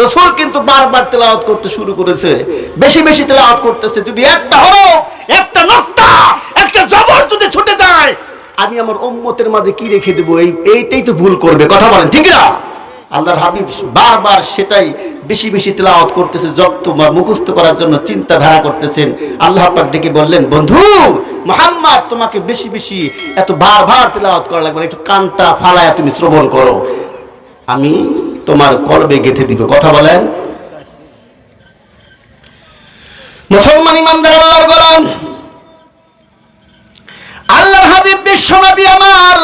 রাসূল কিন্তু বারবার তেলাওয়াত করতে শুরু করেছে, বেশি বেশি তেলাওয়াত করতেছে। যদি একটা হরফ, একটা নুকতা, একটা জবর যদি ছুটে যায়, আমি আমার উম্মতের মাঝে কি রেখে দেব? এইটাই তো ভুল করবে। কথা বলেন ঠিক না? আল্লাহর হাবিব বারবার সেটাই বেশি বেশি তেলাওয়াত করতেছে, জব্দ মুখস্থ করার জন্য চিন্তাধারা করতেছেন। আল্লাহ পাক ডেকে বললেন, বন্ধু মুহাম্মদ, তোমাকে বেশি বেশি এত বারবার তেলাওয়াত করা লাগবে না, একটু কানটা ফালায়া তুমি শ্রবণ করো, আমি তোমার কলবে গেঁথে দিব। কথা বলেন। মুসলমান ইমানদার আল্লাহর গোলাম, আল্লাহর হাবিব বিশ্বনবী আমার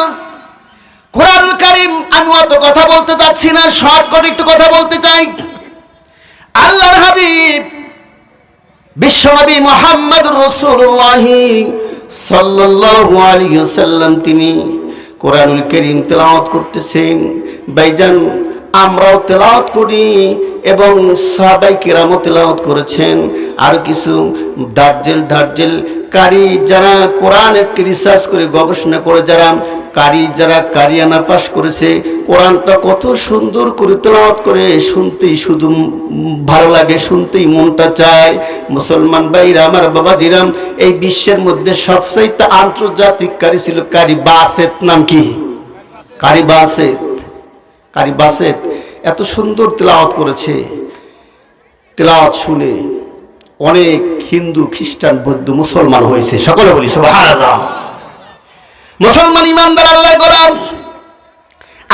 কোরআনুল কারীম, আমি অত কথা বলতে চাচ্ছি না, শর্টকাট একটু কথা বলতে চাই। আল্লাহর হাবিব বিশ্বনবী মুহাম্মদুর রাসূলুল্লাহ সাল্লাল্লাহু আলাইহি ওয়াসাল্লাম তিনি কোরআনুল কারীম তেলাওয়াত করতেছেন। ভাইজান, আমরাও তেলাওয়াত করি এবং সাহাবায়ে কিরামও তেলাওয়াত করেছেন। আর কিছু দার্জেল কারি যারা কোরআনে রিসার্চ করে গবেষণা করে যারা কারিয়ানা পাস করেছে, কোরআনটা কত সুন্দর করে তেলাওয়াত করে, শুনতেই শুধু ভালো লাগে, শুনতেই মনটা চায়। মুসলমান ভাইরা আমার, বাবাজিরা, এই বিশ্বের মধ্যে সবচাইতে আন্তর্জাতিক কারি ছিল কারি বাসেত। নাম কি? কারি বাসেত এত সুন্দর তেলাওয়াত করেছে। তেলাওয়াত শুনে অনেক হিন্দু, খ্রিস্টান, বৌদ্ধ, মুসলমান হয়েছে। সকলে বলি সুবহানাল্লাহ। মুসলমান ইমানদার আল্লাহর গোলাম,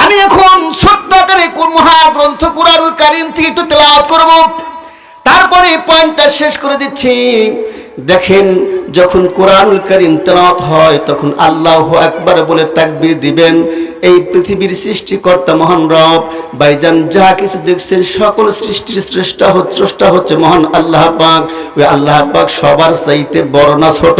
আমি এখন ছোট্ট করে মহাগ্রন্থ কোরআনুল কারীম থেকে একটু তেলাওয়াত করব, তারপরে পয়েন্টটা শেষ করে দিচ্ছি। দেখেন, যখন কোরআনুল কারীম তেলাওয়াত হয় তখন আল্লাহু আকবার বলে তাকবীর দিবেন। এই পৃথিবীর সৃষ্টিকর্তা মহান রব, ভাইজান যা কিছু দেখছেন সকল সৃষ্টির স্রষ্টা হচ্ছে মহান আল্লাহ পাক। ওই আল্লাহ পাক সবার চাইতে বড় না ছোট?